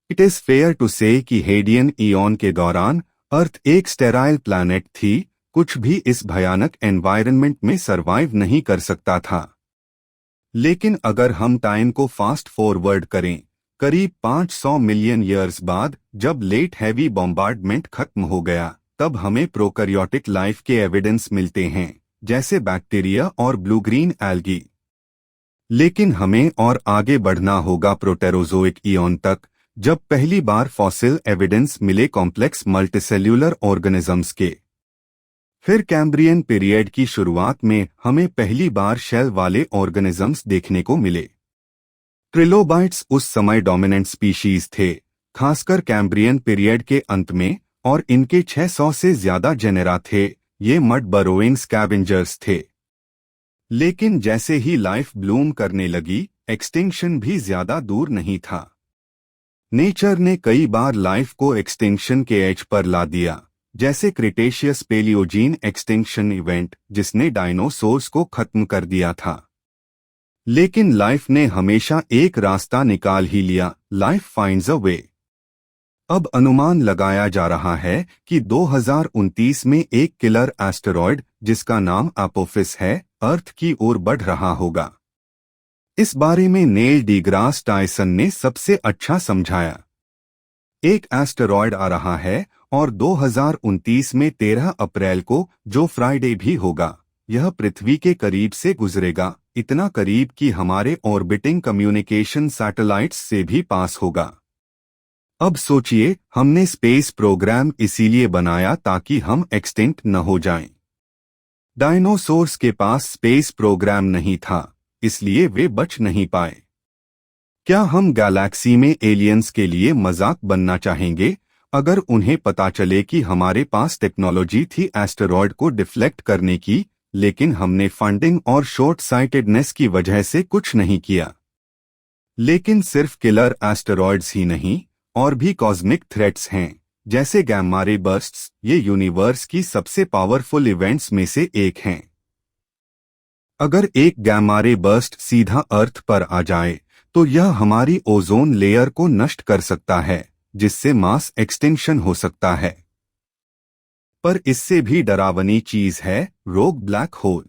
It is fair to से कि Hadean Ian के दौरान अर्थ एक स्टेराइल प्लैनेट थी, कुछ भी इस भयानक एनवायरनमेंट में सरवाइव नहीं कर सकता था। लेकिन अगर हम टाइम को फास्ट फॉरवर्ड करें, करीब 500 मिलियन ईयर्स बाद, जब लेट हैवी बॉम्बार्डमेंट खत्म हो गया, तब हमें प्रोकैरियोटिक लाइफ के एविडेंस मिलते हैं, जैसे बैक्टीरिया और ब्लू ग्रीन एल्गी। लेकिन हमें और आगे बढ़ना होगा प्रोटेरोजोइक ईयन तक, जब पहली बार फॉसिल एविडेंस मिले कॉम्प्लेक्स मल्टीसेल्यूलर ऑर्गेनिजम्स के। फिर कैम्ब्रियन पीरियड की शुरुआत में हमें पहली बार शेल वाले ऑर्गेनिजम्स देखने को मिले। ट्रिलोबाइट्स उस समय डोमिनेंट स्पीशीज थे, खासकर कैम्ब्रियन पीरियड के अंत में, और इनके 600 से ज्यादा जेनेरा थे। ये मड बरोइंग स्कैवेंजर्स थे। लेकिन जैसे ही लाइफ ब्लूम करने लगी, एक्सटिंक्शन भी ज्यादा दूर नहीं था। नेचर ने कई बार लाइफ को एक्सटिंक्शन के एज पर ला दिया, जैसे क्रिटेशियस पेलियोजीन एक्सटिंक्शन इवेंट, जिसने डायनासोर्स को खत्म कर दिया था। लेकिन लाइफ ने हमेशा एक रास्ता निकाल ही लिया, लाइफ फाइंड्स अ वे। अब अनुमान लगाया जा रहा है कि 2029 में एक किलर एस्टेरॉयड, जिसका नाम अपोफिस है, अर्थ की ओर बढ़ रहा होगा। इस बारे में नील डीग्रास टायसन ने सबसे अच्छा समझाया। एक एस्टेरॉयड आ रहा है और 2029 में 13 अप्रैल को, जो फ्राइडे भी होगा, यह पृथ्वी के करीब से गुजरेगा, इतना करीब कि हमारे ऑर्बिटिंग कम्युनिकेशन सैटेलाइट्स से भी पास होगा। अब सोचिए, हमने स्पेस प्रोग्राम इसीलिए बनाया ताकि हम एक्सटिंक्ट न हो जाएं। डायनासोर्स के पास स्पेस प्रोग्राम नहीं था, इसलिए वे बच नहीं पाए। क्या हम गैलेक्सी में एलियंस के लिए मजाक बनना चाहेंगे अगर उन्हें पता चले कि हमारे पास टेक्नोलॉजी थी एस्टेरॉयड को डिफ्लेक्ट करने की, लेकिन हमने फंडिंग और शॉर्ट साइटेडनेस की वजह से कुछ नहीं किया? लेकिन सिर्फ किलर एस्टेरॉयड्स ही नहीं, और भी कॉस्मिक थ्रेट्स हैं, जैसे गैम्मा रे बर्स्ट्स। ये यूनिवर्स की सबसे पावरफुल इवेंट्स में से एक हैं। अगर एक गैम्मा रे बर्स्ट सीधा अर्थ पर आ जाए, तो यह हमारी ओजोन लेयर को नष्ट कर सकता है, जिससे मास एक्सटिंक्शन हो सकता है। पर इससे भी डरावनी चीज है रोग ब्लैक होल।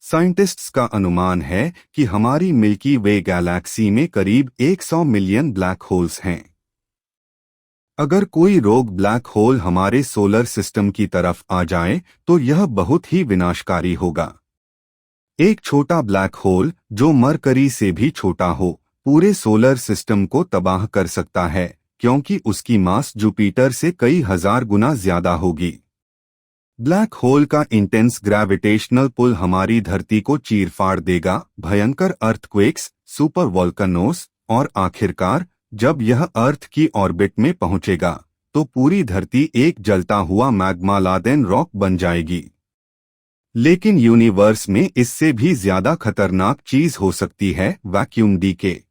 साइंटिस्ट्स का अनुमान है कि हमारी मिल्की वे गैलेक्सी में करीब 100 मिलियन ब्लैक होल्स हैं। अगर कोई रोग ब्लैक होल हमारे सोलर सिस्टम की तरफ आ जाए, तो यह बहुत ही विनाशकारी होगा। एक छोटा ब्लैक होल, जो मरकरी से भी छोटा हो, पूरे सोलर सिस्टम को तबाह कर सकता है, क्योंकि उसकी मास जुपिटर से कई हजार गुना ज्यादा होगी। ब्लैक होल का इंटेंस ग्रेविटेशनल पुल हमारी धरती को चीरफाड़ देगा, भयंकर अर्थक्वेक्स, सुपर वोल्केनोस, और आखिरकार जब यह अर्थ की ऑर्बिट में पहुंचेगा, तो पूरी धरती एक जलता हुआ मैग्मा लादेन रॉक बन जाएगी। लेकिन यूनिवर्स में इससे भी ज्यादा खतरनाक चीज हो सकती है वैक्यूम डीके।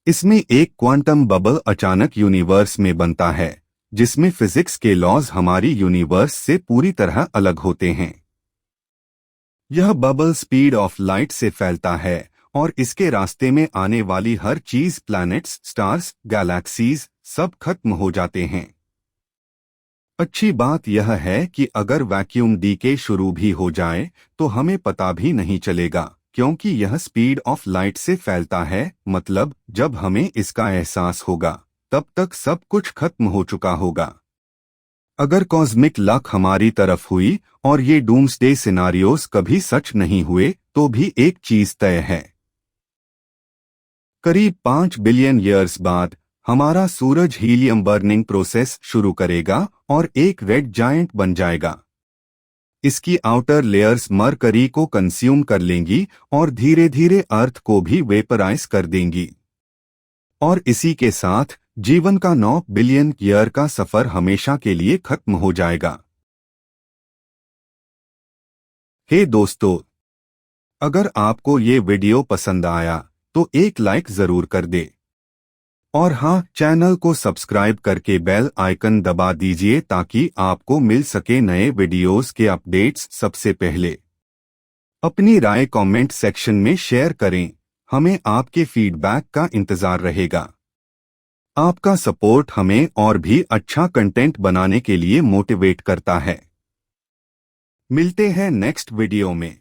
इसमें एक क्वांटम बबल अचानक यूनिवर्स में बनता है, जिसमें फिजिक्स के लॉज हमारी यूनिवर्स से पूरी तरह अलग होते हैं। यह बबल स्पीड ऑफ लाइट से फैलता है, और इसके रास्ते में आने वाली हर चीज, प्लैनेट्स, स्टार्स, गैलेक्सीज, सब खत्म हो जाते हैं। अच्छी बात यह है कि अगर वैक्यूम डीके शुरू भी हो जाए, तो हमें पता भी नहीं चलेगा, क्योंकि यह स्पीड ऑफ लाइट से फैलता है। मतलब जब हमें इसका एहसास होगा, तब तक सब कुछ खत्म हो चुका होगा। अगर कॉस्मिक लक हमारी तरफ हुई और ये डूम्सडे सिनारियोस कभी सच नहीं हुए, तो भी एक चीज तय है। करीब 5 बिलियन ईयर्स बाद हमारा सूरज हीलियम बर्निंग प्रोसेस शुरू करेगा और एक रेड जायंट बन जाएगा। इसकी आउटर लेयर्स मरकरी को कंज्यूम कर लेंगी और धीरे धीरे अर्थ को भी वेपराइज कर देंगी। और इसी के साथ जीवन का 9 बिलियन ईयर का सफर हमेशा के लिए खत्म हो जाएगा। हे दोस्तों, अगर आपको ये वीडियो पसंद आया तो एक लाइक जरूर कर दे। और हाँ, चैनल को सब्सक्राइब करके बेल आइकन दबा दीजिए ताकि आपको मिल सके नए वीडियोस के अपडेट्स सबसे पहले। अपनी राय कमेंट सेक्शन में शेयर करें, हमें आपके फीडबैक का इंतजार रहेगा। आपका सपोर्ट हमें और भी अच्छा कंटेंट बनाने के लिए मोटिवेट करता है। मिलते हैं नेक्स्ट वीडियो में।